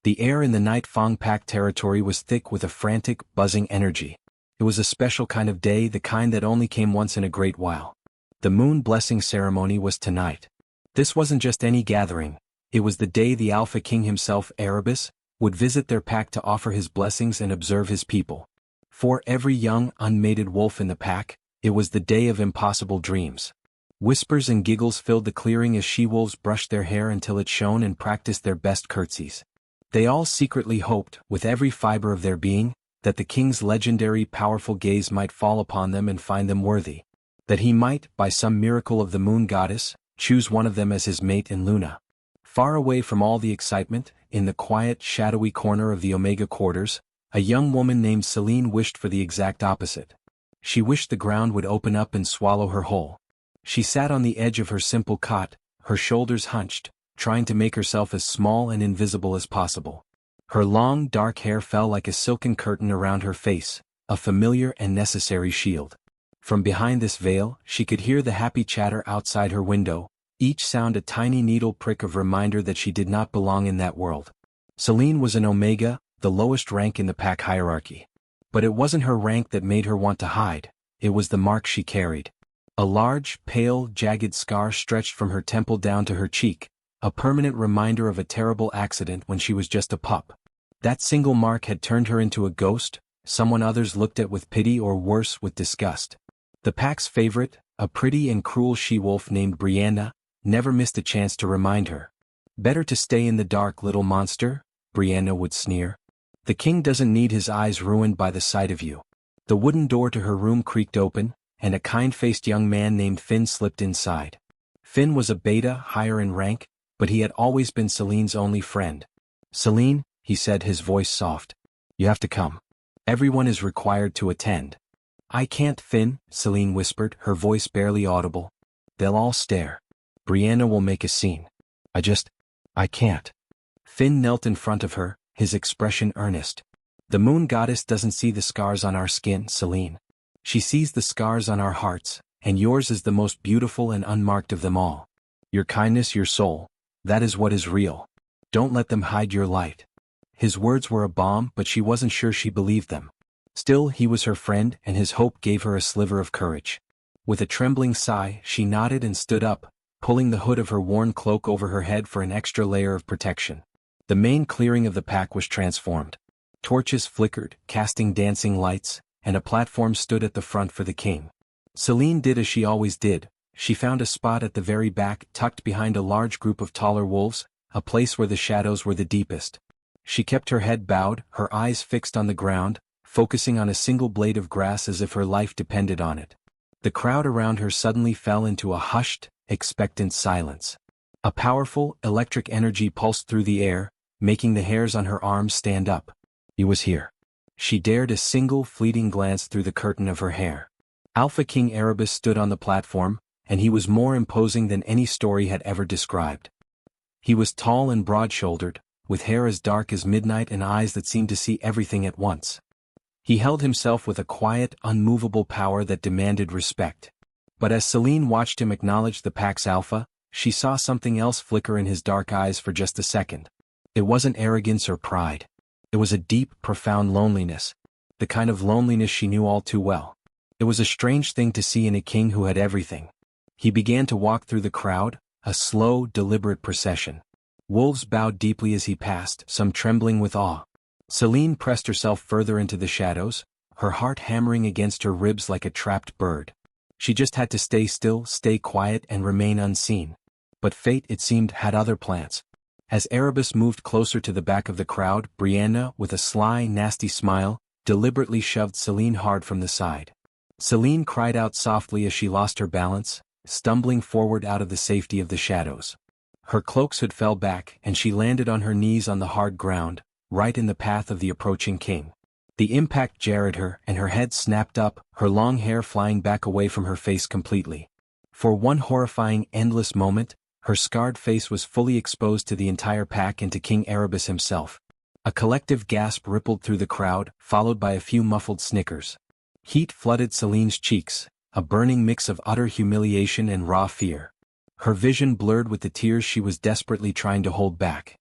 The air in the Night Fong Pack territory was thick with a frantic, buzzing energy. It was a special kind of day, the kind that only came once in a great while. The moon blessing ceremony was tonight. This wasn't just any gathering, it was the day the Alpha King himself, Erebus, would visit their pack to offer his blessings and observe his people. For every young, unmated wolf in the pack, it was the day of impossible dreams. Whispers and giggles filled the clearing as she-wolves brushed their hair until it shone and practiced their best curtsies. They all secretly hoped, with every fiber of their being, that the king's legendary powerful gaze might fall upon them and find them worthy. That he might, by some miracle of the moon goddess, choose one of them as his mate in Luna. Far away from all the excitement, in the quiet, shadowy corner of the Omega quarters, a young woman named Selene wished for the exact opposite. She wished the ground would open up and swallow her whole. She sat on the edge of her simple cot, her shoulders hunched, trying to make herself as small and invisible as possible. Her long, dark hair fell like a silken curtain around her face, a familiar and necessary shield. From behind this veil, she could hear the happy chatter outside her window, each sound a tiny needle prick of reminder that she did not belong in that world. Selene was an Omega, the lowest rank in the pack hierarchy. But it wasn't her rank that made her want to hide, it was the mark she carried. A large, pale, jagged scar stretched from her temple down to her cheek, a permanent reminder of a terrible accident when she was just a pup. That single mark had turned her into a ghost, someone others looked at with pity or worse with disgust. The pack's favorite, a pretty and cruel she-wolf named Brianna, never missed a chance to remind her. "Better to stay in the dark, little monster," Brianna would sneer. "The king doesn't need his eyes ruined by the sight of you." The wooden door to her room creaked open, and a kind-faced young man named Finn slipped inside. Finn was a beta, higher in rank, but he had always been Selene's only friend. "Selene," he said, his voice soft. "You have to come. Everyone is required to attend." "I can't, Finn," Selene whispered, her voice barely audible. "They'll all stare. Brianna will make a scene. I can't." Finn knelt in front of her, his expression earnest. "The moon goddess doesn't see the scars on our skin, Selene. She sees the scars on our hearts, and yours is the most beautiful and unmarked of them all. Your kindness, your soul, that is what is real. Don't let them hide your light." His words were a balm, but she wasn't sure she believed them. Still, he was her friend, and his hope gave her a sliver of courage. With a trembling sigh, she nodded and stood up, pulling the hood of her worn cloak over her head for an extra layer of protection. The main clearing of the pack was transformed. Torches flickered, casting dancing lights, and a platform stood at the front for the king. Selene did as she always did. She found a spot at the very back, tucked behind a large group of taller wolves, a place where the shadows were the deepest. She kept her head bowed, her eyes fixed on the ground, focusing on a single blade of grass as if her life depended on it. The crowd around her suddenly fell into a hushed, expectant silence. A powerful, electric energy pulsed through the air, making the hairs on her arms stand up. He was here. She dared a single fleeting glance through the curtain of her hair. Alpha King Erebus stood on the platform, and he was more imposing than any story had ever described. He was tall and broad-shouldered, with hair as dark as midnight and eyes that seemed to see everything at once. He held himself with a quiet, unmovable power that demanded respect. But as Selene watched him acknowledge the pack's alpha, she saw something else flicker in his dark eyes for just a second. It wasn't arrogance or pride. It was a deep, profound loneliness, the kind of loneliness she knew all too well. It was a strange thing to see in a king who had everything. He began to walk through the crowd, a slow, deliberate procession. Wolves bowed deeply as he passed, some trembling with awe. Selene pressed herself further into the shadows, her heart hammering against her ribs like a trapped bird. She just had to stay still, stay quiet, and remain unseen. But fate, it seemed, had other plans. As Erebus moved closer to the back of the crowd, Brianna, with a sly, nasty smile, deliberately shoved Selene hard from the side. Selene cried out softly as she lost her balance, stumbling forward out of the safety of the shadows. Her cloak's hood fell back, and she landed on her knees on the hard ground, right in the path of the approaching king. The impact jarred her, and her head snapped up, her long hair flying back away from her face completely. For one horrifying, endless moment, her scarred face was fully exposed to the entire pack and to King Erebus himself. A collective gasp rippled through the crowd, followed by a few muffled snickers. Heat flooded Selene's cheeks, a burning mix of utter humiliation and raw fear. Her vision blurred with the tears she was desperately trying to hold back.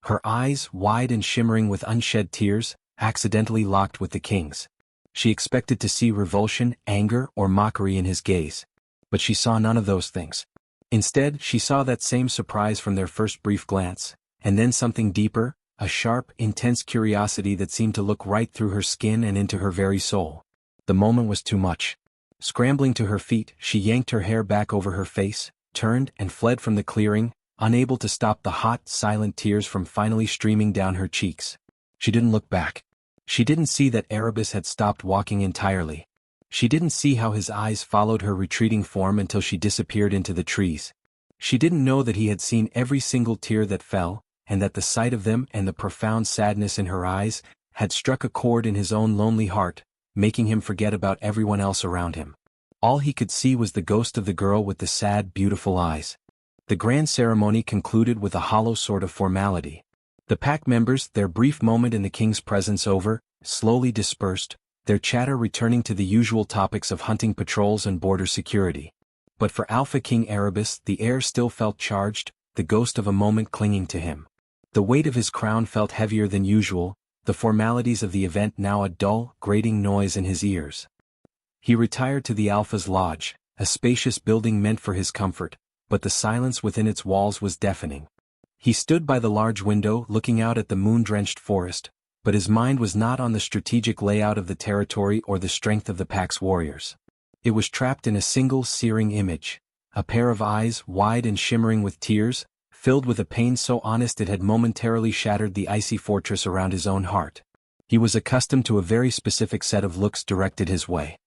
Her eyes, wide and shimmering with unshed tears, accidentally locked with the king's. She expected to see revulsion, anger, or mockery in his gaze. But she saw none of those things. Instead, she saw that same surprise from their first brief glance, and then something deeper, a sharp, intense curiosity that seemed to look right through her skin and into her very soul. The moment was too much. Scrambling to her feet, she yanked her hair back over her face, turned and fled from the clearing, unable to stop the hot, silent tears from finally streaming down her cheeks. She didn't look back. She didn't see that Erebus had stopped walking entirely. She didn't see how his eyes followed her retreating form until she disappeared into the trees. She didn't know that he had seen every single tear that fell, and that the sight of them and the profound sadness in her eyes had struck a chord in his own lonely heart, making him forget about everyone else around him. All he could see was the ghost of the girl with the sad, beautiful eyes. The grand ceremony concluded with a hollow sort of formality. The pack members, their brief moment in the king's presence over, slowly dispersed, their chatter returning to the usual topics of hunting patrols and border security. But for Alpha King Erebus, the air still felt charged, the ghost of a moment clinging to him. The weight of his crown felt heavier than usual, the formalities of the event now a dull, grating noise in his ears. He retired to the Alpha's lodge, a spacious building meant for his comfort, but the silence within its walls was deafening. He stood by the large window looking out at the moon-drenched forest, but his mind was not on the strategic layout of the territory or the strength of the pack's warriors. It was trapped in a single searing image, a pair of eyes wide and shimmering with tears, filled with a pain so honest it had momentarily shattered the icy fortress around his own heart. He was accustomed to a very specific set of looks directed his way.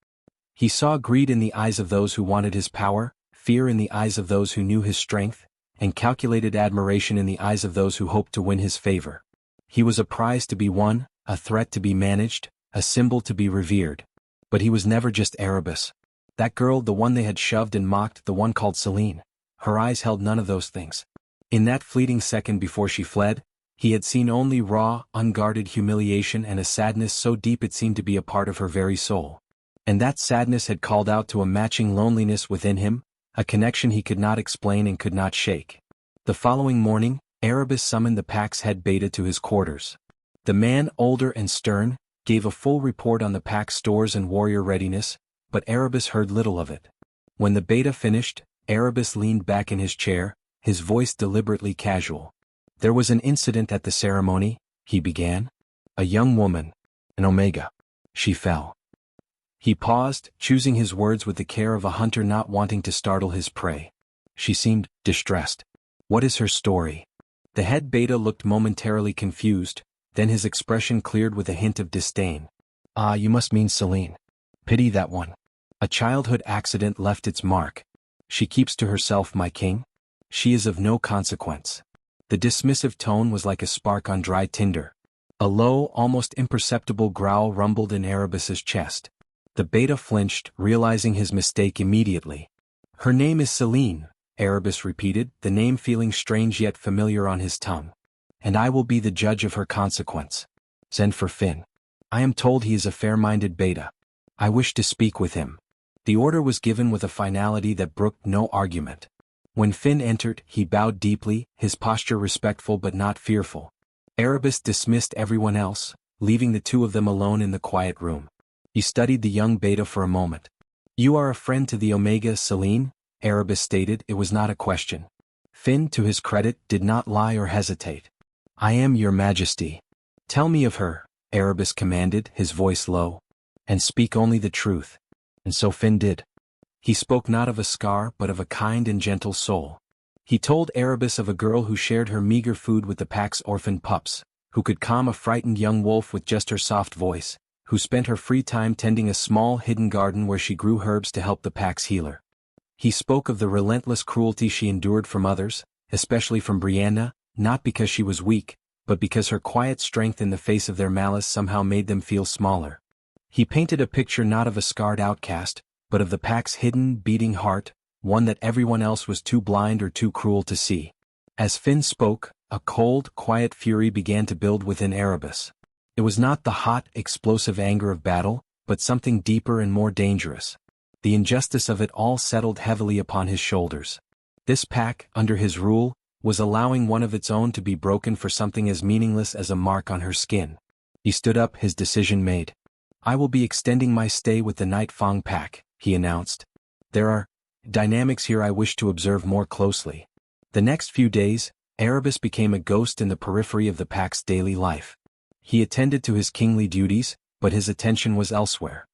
He saw greed in the eyes of those who wanted his power, fear in the eyes of those who knew his strength, and calculated admiration in the eyes of those who hoped to win his favor. He was a prize to be won, a threat to be managed, a symbol to be revered. But he was never just Erebus. That girl, the one they had shoved and mocked, the one called Selene. Her eyes held none of those things. In that fleeting second before she fled, he had seen only raw, unguarded humiliation and a sadness so deep it seemed to be a part of her very soul. And that sadness had called out to a matching loneliness within him, a connection he could not explain and could not shake. The following morning, Erebus summoned the pack's head beta to his quarters. The man, older and stern, gave a full report on the pack's stores and warrior readiness, but Erebus heard little of it. When the beta finished, Erebus leaned back in his chair, his voice deliberately casual. "There was an incident at the ceremony," he began. "A young woman, an Omega. She fell." He paused, choosing his words with the care of a hunter not wanting to startle his prey. "She seemed distressed. What is her story?" The head beta looked momentarily confused, then his expression cleared with a hint of disdain. "Ah, you must mean Selene. Pity that one. A childhood accident left its mark. She keeps to herself, my king. She is of no consequence." The dismissive tone was like a spark on dry tinder. A low, almost imperceptible growl rumbled in Erebus's chest. The beta flinched, realizing his mistake immediately. "Her name is Selene," Erebus repeated, the name feeling strange yet familiar on his tongue. "And I will be the judge of her consequence. Send for Finn. I am told he is a fair-minded beta. I wish to speak with him." The order was given with a finality that brooked no argument. When Finn entered, he bowed deeply, his posture respectful but not fearful. Erebus dismissed everyone else, leaving the two of them alone in the quiet room. He studied the young beta for a moment. "You are a friend to the Omega Selene?" Erebus stated. It was not a question. Finn, to his credit, did not lie or hesitate. "I am, your majesty." "Tell me of her," Erebus commanded, his voice low. "And speak only the truth." And so Finn did. He spoke not of a scar but of a kind and gentle soul. He told Erebus of a girl who shared her meager food with the pack's orphan pups, who could calm a frightened young wolf with just her soft voice, who spent her free time tending a small hidden garden where she grew herbs to help the pack's healer. He spoke of the relentless cruelty she endured from others, especially from Brianna, not because she was weak, but because her quiet strength in the face of their malice somehow made them feel smaller. He painted a picture not of a scarred outcast, but of the pack's hidden, beating heart, one that everyone else was too blind or too cruel to see. As Finn spoke, a cold, quiet fury began to build within Erebus. It was not the hot, explosive anger of battle, but something deeper and more dangerous. The injustice of it all settled heavily upon his shoulders. This pack, under his rule, was allowing one of its own to be broken for something as meaningless as a mark on her skin. He stood up, his decision made. "I will be extending my stay with the Night Fang pack," he announced. "There are dynamics here I wish to observe more closely." The next few days, Erebus became a ghost in the periphery of the pack's daily life. He attended to his kingly duties, but his attention was elsewhere.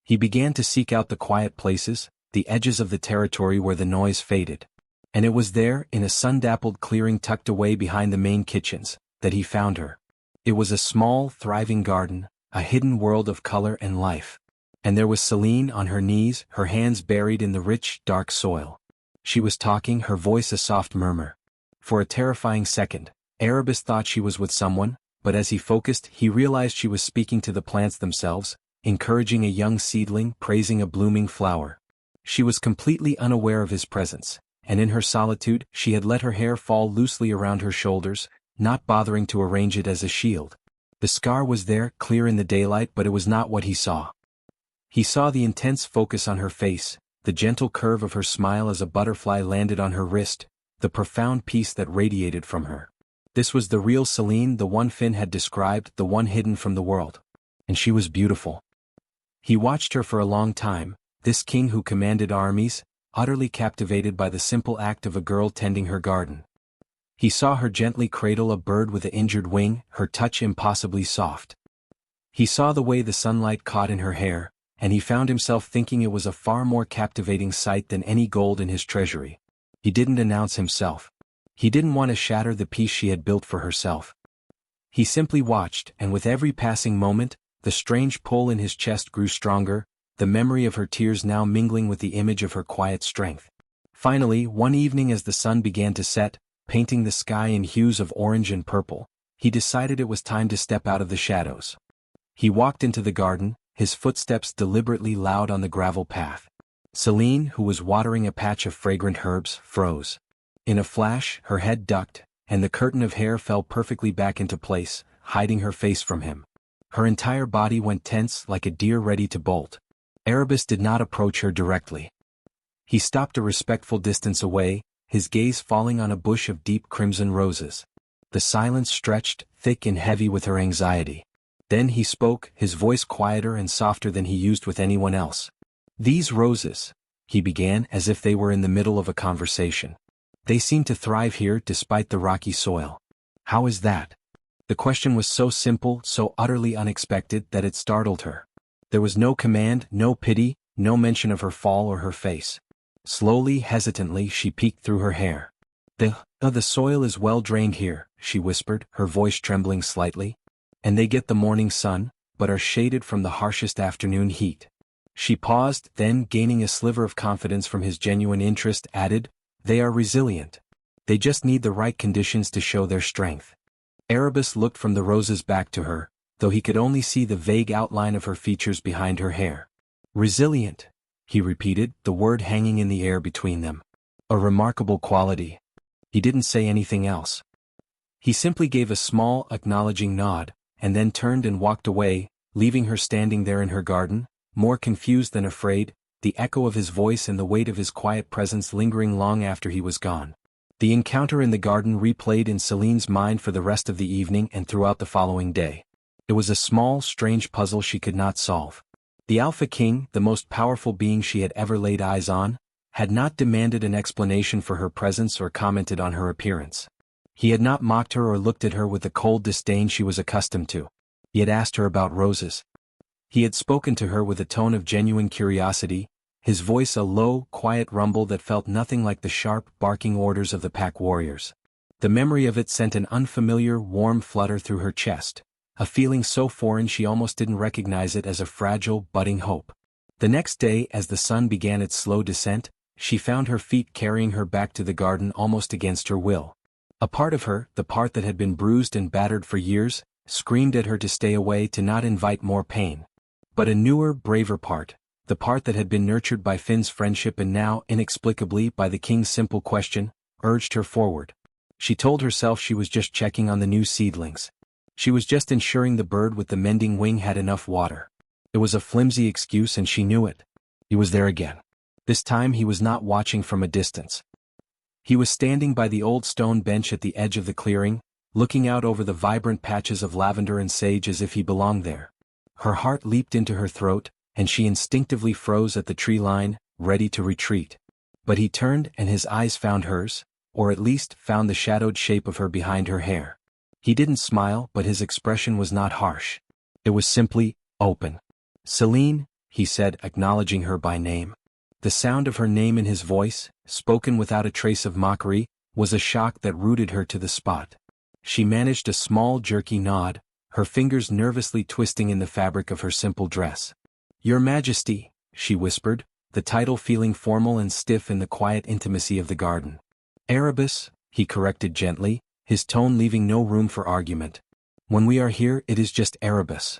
He began to seek out the quiet places, the edges of the territory where the noise faded. And it was there, in a sun-dappled clearing tucked away behind the main kitchens, that he found her. It was a small, thriving garden, a hidden world of color and life. And there was Selene on her knees, her hands buried in the rich, dark soil. She was talking, her voice a soft murmur. For a terrifying second, Erebus thought she was with someone, but as he focused, he realized she was speaking to the plants themselves, encouraging a young seedling, praising a blooming flower. She was completely unaware of his presence, and in her solitude, she had let her hair fall loosely around her shoulders, not bothering to arrange it as a shield. The scar was there, clear in the daylight, but it was not what he saw. He saw the intense focus on her face, the gentle curve of her smile as a butterfly landed on her wrist, the profound peace that radiated from her. This was the real Selene, the one Finn had described, the one hidden from the world. And she was beautiful. He watched her for a long time, this king who commanded armies, utterly captivated by the simple act of a girl tending her garden. He saw her gently cradle a bird with an injured wing, her touch impossibly soft. He saw the way the sunlight caught in her hair, and he found himself thinking it was a far more captivating sight than any gold in his treasury. He didn't announce himself. He didn't want to shatter the peace she had built for herself. He simply watched, and with every passing moment, the strange pull in his chest grew stronger, the memory of her tears now mingling with the image of her quiet strength. Finally, one evening as the sun began to set, painting the sky in hues of orange and purple, he decided it was time to step out of the shadows. He walked into the garden, his footsteps deliberately loud on the gravel path. Selene, who was watering a patch of fragrant herbs, froze. In a flash, her head ducked, and the curtain of hair fell perfectly back into place, hiding her face from him. Her entire body went tense like a deer ready to bolt. Erebus did not approach her directly. He stopped a respectful distance away, his gaze falling on a bush of deep crimson roses. The silence stretched, thick and heavy with her anxiety. Then he spoke, his voice quieter and softer than he used with anyone else. "These roses," he began as if they were in the middle of a conversation. "They seem to thrive here despite the rocky soil. How is that?" The question was so simple, so utterly unexpected that it startled her. There was no command, no pity, no mention of her fall or her face. Slowly, hesitantly, she peeked through her hair. The soil is well drained here," she whispered, her voice trembling slightly. "And they get the morning sun, but are shaded from the harshest afternoon heat." She paused, then, gaining a sliver of confidence from his genuine interest, added, "They are resilient. They just need the right conditions to show their strength." Erebus looked from the roses back to her, though he could only see the vague outline of her features behind her hair. "Resilient," he repeated, the word hanging in the air between them. "A remarkable quality." He didn't say anything else. He simply gave a small, acknowledging nod, and then turned and walked away, leaving her standing there in her garden, more confused than afraid, the echo of his voice and the weight of his quiet presence lingering long after he was gone. The encounter in the garden replayed in Selene's mind for the rest of the evening and throughout the following day. It was a small, strange puzzle she could not solve. The Alpha King, the most powerful being she had ever laid eyes on, had not demanded an explanation for her presence or commented on her appearance. He had not mocked her or looked at her with the cold disdain she was accustomed to. He had asked her about roses. He had spoken to her with a tone of genuine curiosity, his voice a low, quiet rumble that felt nothing like the sharp, barking orders of the pack warriors. The memory of it sent an unfamiliar, warm flutter through her chest, a feeling so foreign she almost didn't recognize it as a fragile, budding hope. The next day, as the sun began its slow descent, she found her feet carrying her back to the garden almost against her will. A part of her, the part that had been bruised and battered for years, screamed at her to stay away, to not invite more pain. But a newer, braver part, the part that had been nurtured by Finn's friendship and now, inexplicably, by the king's simple question, urged her forward. She told herself she was just checking on the new seedlings. She was just ensuring the bird with the mending wing had enough water. It was a flimsy excuse and she knew it. He was there again. This time he was not watching from a distance. He was standing by the old stone bench at the edge of the clearing, looking out over the vibrant patches of lavender and sage as if he belonged there. Her heart leaped into her throat, and she instinctively froze at the tree line, ready to retreat. But he turned and his eyes found hers, or at least found the shadowed shape of her behind her hair. He didn't smile, but his expression was not harsh. It was simply open. "Selene," he said, acknowledging her by name. The sound of her name in his voice, spoken without a trace of mockery, was a shock that rooted her to the spot. She managed a small jerky nod, her fingers nervously twisting in the fabric of her simple dress. "Your Majesty," she whispered, the title feeling formal and stiff in the quiet intimacy of the garden. "Erebus," he corrected gently, his tone leaving no room for argument. "When we are here it is just Erebus."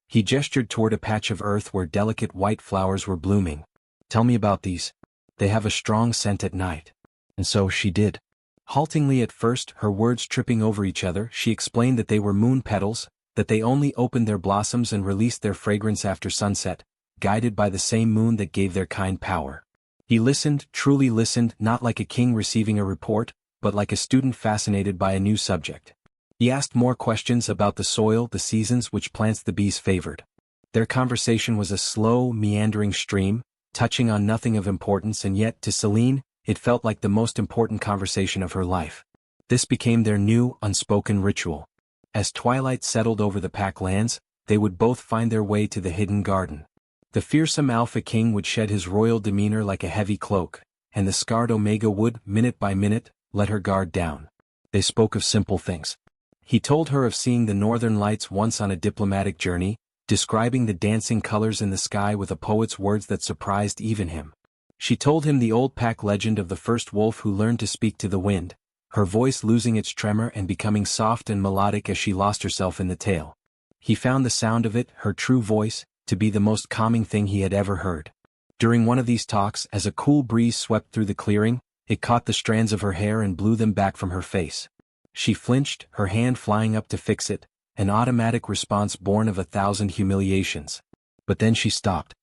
He gestured toward a patch of earth where delicate white flowers were blooming. "Tell me about these. They have a strong scent at night." And so she did. Haltingly at first, her words tripping over each other, she explained that they were moon petals, that they only opened their blossoms and released their fragrance after sunset, guided by the same moon that gave their kind power. He listened, truly listened, not like a king receiving a report, but like a student fascinated by a new subject. He asked more questions about the soil, the seasons, which plants the bees favored. Their conversation was a slow, meandering stream, touching on nothing of importance, and yet, to Selene, it felt like the most important conversation of her life. This became their new, unspoken ritual. As twilight settled over the pack lands, they would both find their way to the hidden garden. The fearsome Alpha King would shed his royal demeanor like a heavy cloak, and the scarred Omega would, minute by minute, let her guard down. They spoke of simple things. He told her of seeing the northern lights once on a diplomatic journey, describing the dancing colors in the sky with a poet's words that surprised even him. She told him the old pack legend of the first wolf who learned to speak to the wind, her voice losing its tremor and becoming soft and melodic as she lost herself in the tale. He found the sound of it, her true voice, to be the most calming thing he had ever heard. During one of these talks, as a cool breeze swept through the clearing, it caught the strands of her hair and blew them back from her face. She flinched, her hand flying up to fix it, an automatic response born of 1,000 humiliations. But then she stopped.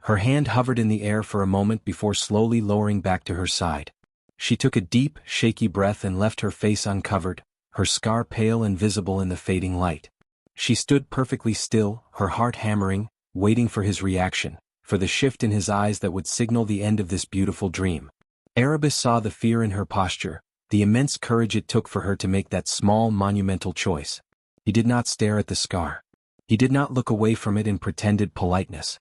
Her hand hovered in the air for a moment before slowly lowering back to her side. She took a deep, shaky breath and left her face uncovered, her scar pale and visible in the fading light. She stood perfectly still, her heart hammering, waiting for his reaction, for the shift in his eyes that would signal the end of this beautiful dream. Erebus saw the fear in her posture, the immense courage it took for her to make that small, monumental choice. He did not stare at the scar. He did not look away from it in pretended politeness.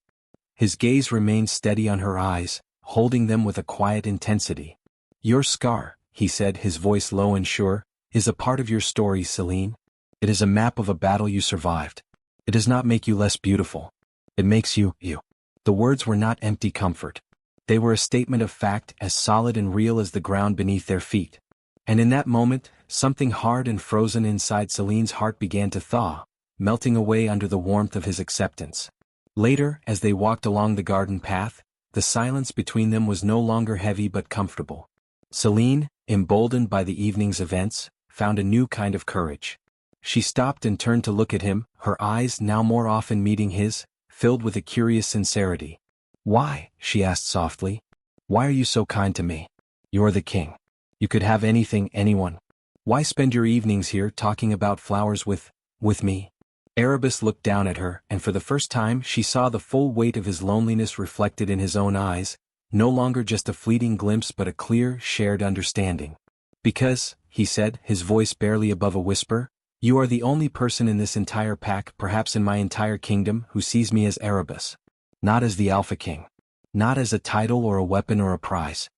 His gaze remained steady on her eyes, holding them with a quiet intensity. "Your scar," he said, his voice low and sure, "is a part of your story, Selene. It is a map of a battle you survived. It does not make you less beautiful. It makes you, you." The words were not empty comfort. They were a statement of fact, as solid and real as the ground beneath their feet. And in that moment, something hard and frozen inside Selene's heart began to thaw, melting away under the warmth of his acceptance. Later, as they walked along the garden path, the silence between them was no longer heavy but comfortable. Selene, emboldened by the evening's events, found a new kind of courage. She stopped and turned to look at him, her eyes now more often meeting his, filled with a curious sincerity. "Why?" she asked softly. "Why are you so kind to me? You're the king. You could have anything, anyone. Why spend your evenings here talking about flowers with me?" Erebus looked down at her, and for the first time she saw the full weight of his loneliness reflected in his own eyes, no longer just a fleeting glimpse but a clear, shared understanding. "Because," he said, his voice barely above a whisper, "you are the only person in this entire pack, perhaps in my entire kingdom, who sees me as Erebus. Not as the Alpha King. Not as a title or a weapon or a prize.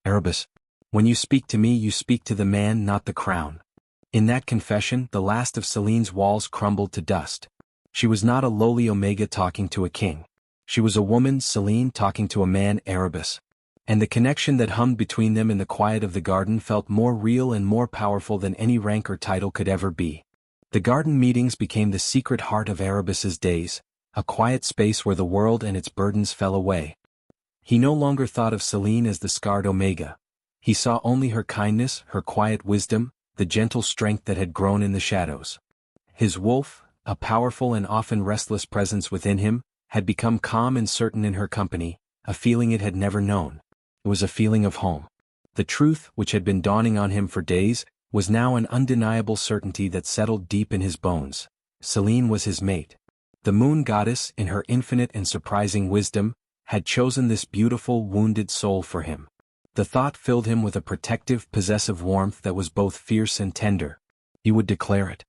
Erebus, when you speak to me you speak to the man, not the crown." In that confession, the last of Selene's walls crumbled to dust. She was not a lowly Omega talking to a king. She was a woman, Selene, talking to a man, Erebus. And the connection that hummed between them in the quiet of the garden felt more real and more powerful than any rank or title could ever be. The garden meetings became the secret heart of Erebus's days, a quiet space where the world and its burdens fell away. He no longer thought of Selene as the scarred Omega. He saw only her kindness, her quiet wisdom, the gentle strength that had grown in the shadows. His wolf, a powerful and often restless presence within him, had become calm and certain in her company, a feeling it had never known. It was a feeling of home. The truth, which had been dawning on him for days, was now an undeniable certainty that settled deep in his bones. Selene was his mate. The moon goddess, in her infinite and surprising wisdom, had chosen this beautiful, wounded soul for him. The thought filled him with a protective, possessive warmth that was both fierce and tender. He would declare it.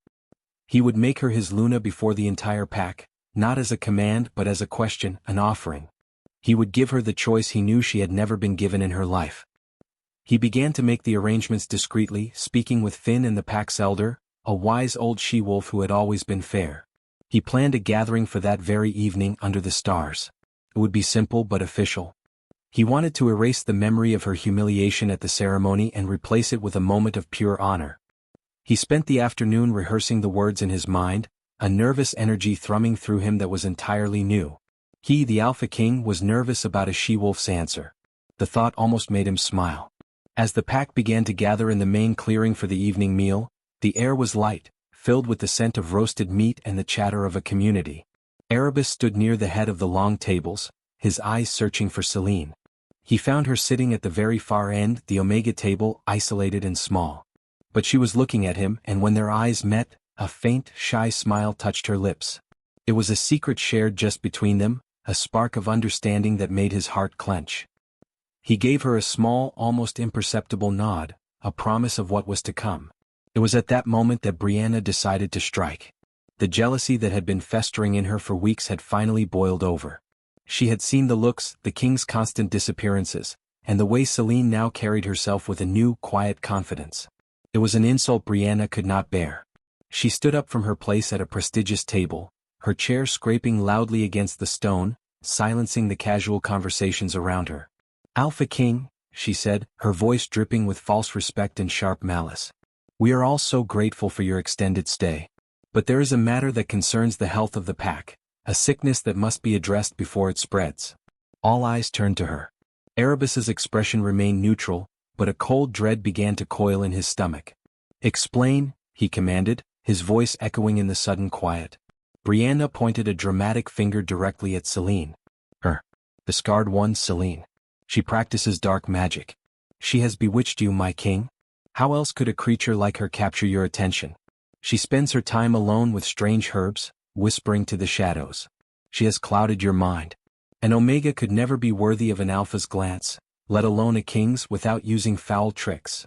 He would make her his Luna before the entire pack, not as a command but as a question, an offering. He would give her the choice he knew she had never been given in her life. He began to make the arrangements discreetly, speaking with Finn and the pack's elder, a wise old she-wolf who had always been fair. He planned a gathering for that very evening under the stars. It would be simple but official. He wanted to erase the memory of her humiliation at the ceremony and replace it with a moment of pure honor. He spent the afternoon rehearsing the words in his mind, a nervous energy thrumming through him that was entirely new. He, the Alpha King, was nervous about a she-wolf's answer. The thought almost made him smile. As the pack began to gather in the main clearing for the evening meal, the air was light, filled with the scent of roasted meat and the chatter of a community. Erebus stood near the head of the long tables, his eyes searching for Selene. He found her sitting at the very far end, the Omega table, isolated and small. But she was looking at him, and when their eyes met, a faint, shy smile touched her lips. It was a secret shared just between them, a spark of understanding that made his heart clench. He gave her a small, almost imperceptible nod, a promise of what was to come. It was at that moment that Brianna decided to strike. The jealousy that had been festering in her for weeks had finally boiled over. She had seen the looks, the king's constant disappearances, and the way Selene now carried herself with a new, quiet confidence. It was an insult Brianna could not bear. She stood up from her place at a prestigious table, her chair scraping loudly against the stone, silencing the casual conversations around her. "Alpha King," she said, her voice dripping with false respect and sharp malice. "We are all so grateful for your extended stay. But there is a matter that concerns the health of the pack, a sickness that must be addressed before it spreads." All eyes turned to her. Erebus's expression remained neutral, but a cold dread began to coil in his stomach. "Explain," he commanded, his voice echoing in the sudden quiet. Brianna pointed a dramatic finger directly at Selene. The scarred one, Selene. She practices dark magic. She has bewitched you, my king. How else could a creature like her capture your attention? She spends her time alone with strange herbs, whispering to the shadows. She has clouded your mind. An Omega could never be worthy of an Alpha's glance, let alone a king's, without using foul tricks.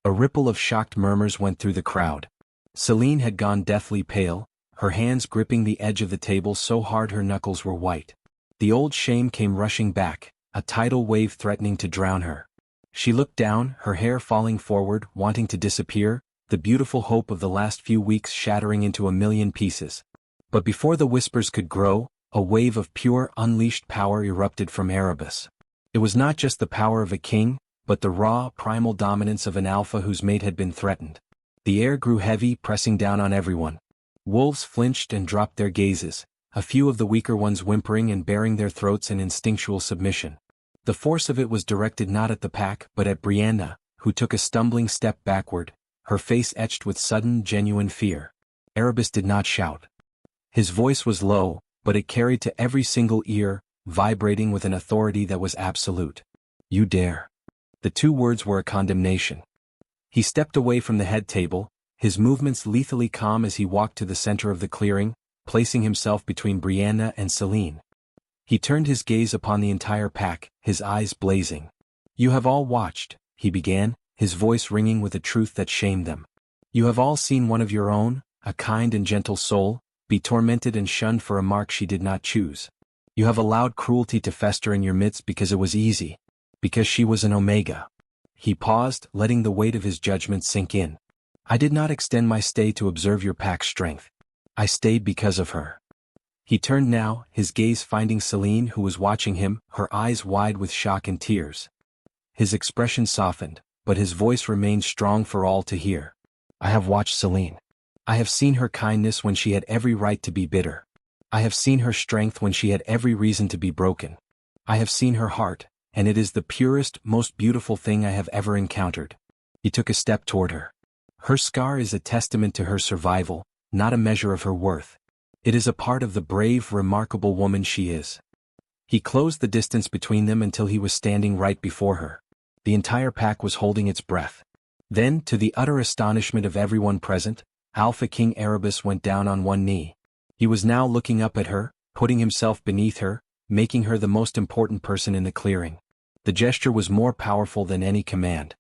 A ripple of shocked murmurs went through the crowd. Selene had gone deathly pale, her hands gripping the edge of the table so hard her knuckles were white. The old shame came rushing back, a tidal wave threatening to drown her. She looked down, her hair falling forward, wanting to disappear, the beautiful hope of the last few weeks shattering into a million pieces. But before the whispers could grow, a wave of pure, unleashed power erupted from Erebus. It was not just the power of a king, but the raw, primal dominance of an alpha whose mate had been threatened. The air grew heavy, pressing down on everyone. Wolves flinched and dropped their gazes, a few of the weaker ones whimpering and baring their throats in instinctual submission. The force of it was directed not at the pack but at Brianna, who took a stumbling step backward, her face etched with sudden, genuine fear. Erebus did not shout. His voice was low, but it carried to every single ear, vibrating with an authority that was absolute. "You dare." The two words were a condemnation. He stepped away from the head table, his movements lethally calm as he walked to the center of the clearing, placing himself between Brianna and Selene. He turned his gaze upon the entire pack, his eyes blazing. "You have all watched," he began, his voice ringing with a truth that shamed them. "You have all seen one of your own, a kind and gentle soul, be tormented and shunned for a mark she did not choose. You have allowed cruelty to fester in your midst because it was easy, because she was an Omega." He paused, letting the weight of his judgment sink in. "I did not extend my stay to observe your pack's strength. I stayed because of her." He turned now, his gaze finding Selene, who was watching him, her eyes wide with shock and tears. His expression softened, but his voice remained strong for all to hear. "I have watched Selene. I have seen her kindness when she had every right to be bitter. I have seen her strength when she had every reason to be broken. I have seen her heart, and it is the purest, most beautiful thing I have ever encountered." He took a step toward her. "Her scar is a testament to her survival, not a measure of her worth. It is a part of the brave, remarkable woman she is." He closed the distance between them until he was standing right before her. The entire pack was holding its breath. Then, to the utter astonishment of everyone present, Alpha King Erebus went down on one knee. He was now looking up at her, putting himself beneath her, making her the most important person in the clearing. The gesture was more powerful than any command.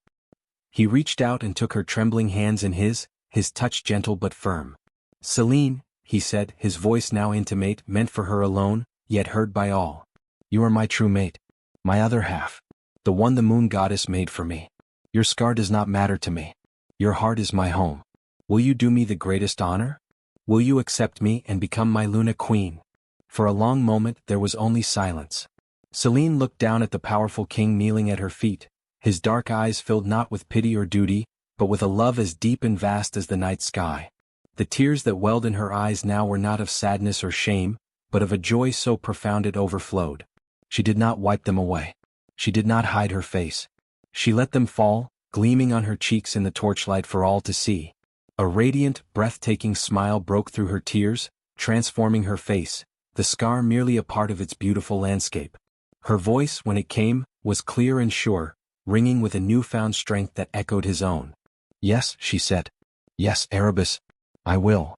He reached out and took her trembling hands in his touch gentle but firm. "Selene," he said, his voice now intimate, meant for her alone, yet heard by all. "You are my true mate. My other half. The one the moon goddess made for me. Your scar does not matter to me. Your heart is my home. Will you do me the greatest honor? Will you accept me and become my Luna Queen?" For a long moment there was only silence. Selene looked down at the powerful king kneeling at her feet, his dark eyes filled not with pity or duty, but with a love as deep and vast as the night sky. The tears that welled in her eyes now were not of sadness or shame, but of a joy so profound it overflowed. She did not wipe them away. She did not hide her face. She let them fall, gleaming on her cheeks in the torchlight for all to see. A radiant, breathtaking smile broke through her tears, transforming her face, the scar merely a part of its beautiful landscape. Her voice, when it came, was clear and sure, ringing with a newfound strength that echoed his own. "Yes," she said. "Yes, Erebus. I will."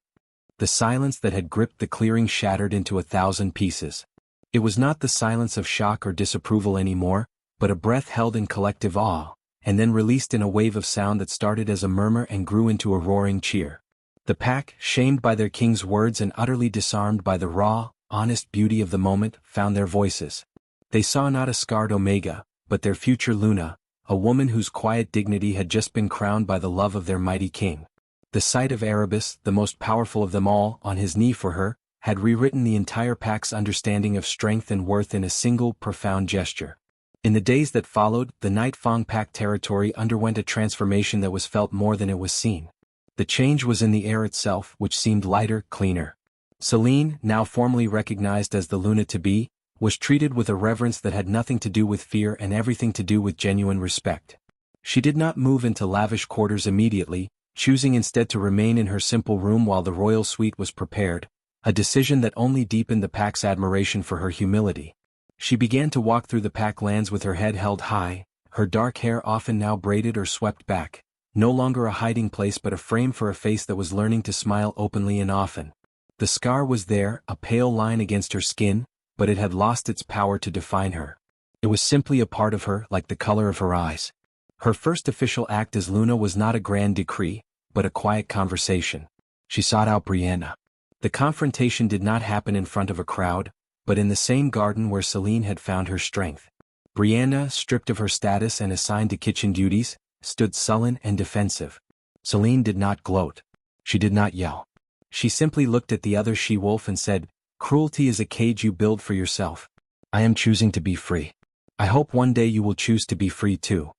The silence that had gripped the clearing shattered into 1,000 pieces. It was not the silence of shock or disapproval anymore, but a breath held in collective awe, and then released in a wave of sound that started as a murmur and grew into a roaring cheer. The pack, shamed by their king's words and utterly disarmed by the raw, honest beauty of the moment, found their voices. They saw not a scarred Omega, but their future Luna, a woman whose quiet dignity had just been crowned by the love of their mighty king. The sight of Erebus, the most powerful of them all, on his knee for her, had rewritten the entire pack's understanding of strength and worth in a single, profound gesture. In the days that followed, the Night Fang pack territory underwent a transformation that was felt more than it was seen. The change was in the air itself, which seemed lighter, cleaner. Selene, now formally recognized as the Luna to be, was treated with a reverence that had nothing to do with fear and everything to do with genuine respect. She did not move into lavish quarters immediately, choosing instead to remain in her simple room while the royal suite was prepared, a decision that only deepened the pack's admiration for her humility. She began to walk through the pack lands with her head held high, her dark hair often now braided or swept back, no longer a hiding place but a frame for a face that was learning to smile openly and often. The scar was there, a pale line against her skin, but it had lost its power to define her. It was simply a part of her, like the color of her eyes. Her first official act as Luna was not a grand decree, but a quiet conversation. She sought out Brianna. The confrontation did not happen in front of a crowd, but in the same garden where Selene had found her strength. Brianna, stripped of her status and assigned to kitchen duties, stood sullen and defensive. Selene did not gloat. She did not yell. She simply looked at the other she-wolf and said, "Cruelty is a cage you build for yourself. I am choosing to be free. I hope one day you will choose to be free too."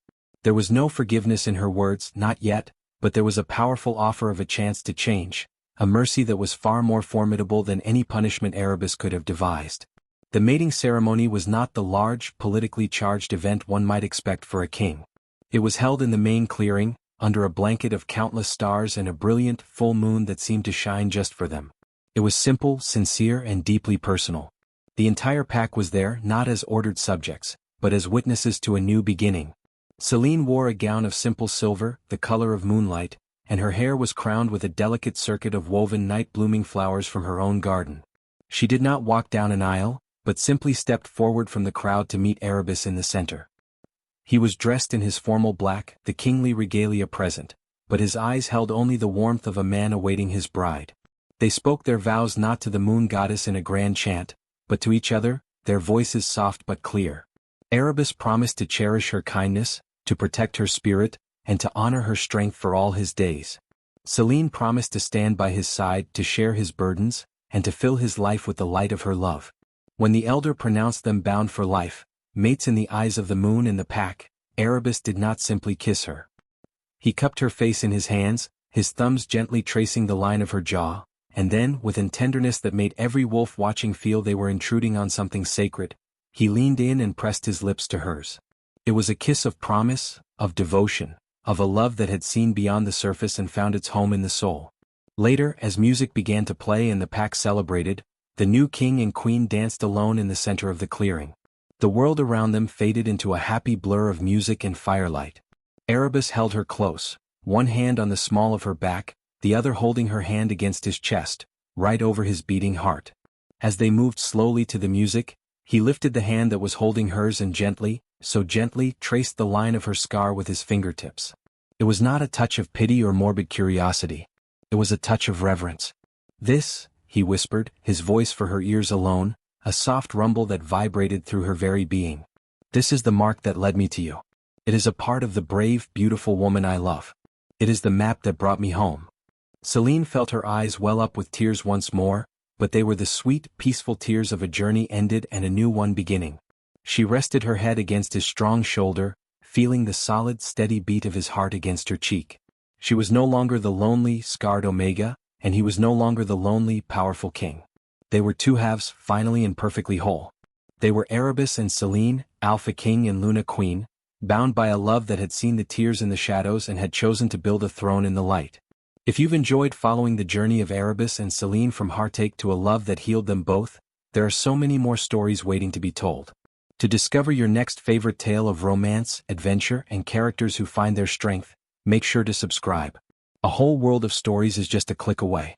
There was no forgiveness in her words, not yet, but there was a powerful offer of a chance to change, a mercy that was far more formidable than any punishment Erebus could have devised. The mating ceremony was not the large, politically charged event one might expect for a king. It was held in the main clearing, under a blanket of countless stars and a brilliant, full moon that seemed to shine just for them. It was simple, sincere, and deeply personal. The entire pack was there not as ordered subjects, but as witnesses to a new beginning. Selene wore a gown of simple silver, the color of moonlight, and her hair was crowned with a delicate circuit of woven night-blooming flowers from her own garden. She did not walk down an aisle, but simply stepped forward from the crowd to meet Erebus in the center. He was dressed in his formal black, the kingly regalia present, but his eyes held only the warmth of a man awaiting his bride. They spoke their vows not to the moon goddess in a grand chant, but to each other, their voices soft but clear. Erebus promised to cherish her kindness, to protect her spirit, and to honor her strength for all his days. Selene promised to stand by his side, to share his burdens, and to fill his life with the light of her love. When the elder pronounced them bound for life, mates in the eyes of the moon and the pack, Erebus did not simply kiss her. He cupped her face in his hands, his thumbs gently tracing the line of her jaw, and then, with a tenderness that made every wolf watching feel they were intruding on something sacred, he leaned in and pressed his lips to hers. It was a kiss of promise, of devotion, of a love that had seen beyond the surface and found its home in the soul. Later, as music began to play and the pack celebrated, the new king and queen danced alone in the center of the clearing. The world around them faded into a happy blur of music and firelight. Erebus held her close, one hand on the small of her back, the other holding her hand against his chest, right over his beating heart. As they moved slowly to the music, he lifted the hand that was holding hers and gently, so gently, traced the line of her scar with his fingertips. It was not a touch of pity or morbid curiosity. It was a touch of reverence. "This," he whispered, his voice for her ears alone, a soft rumble that vibrated through her very being. "This is the mark that led me to you. It is a part of the brave, beautiful woman I love. It is the map that brought me home." Selene felt her eyes well up with tears once more, but they were the sweet, peaceful tears of a journey ended and a new one beginning. She rested her head against his strong shoulder, feeling the solid, steady beat of his heart against her cheek. She was no longer the lonely, scarred Omega, and he was no longer the lonely, powerful king. They were two halves, finally and perfectly whole. They were Erebus and Selene, Alpha King and Luna Queen, bound by a love that had seen the tears in the shadows and had chosen to build a throne in the light. If you've enjoyed following the journey of Erebus and Selene from heartache to a love that healed them both, there are so many more stories waiting to be told. To discover your next favorite tale of romance, adventure, and characters who find their strength, make sure to subscribe. A whole world of stories is just a click away.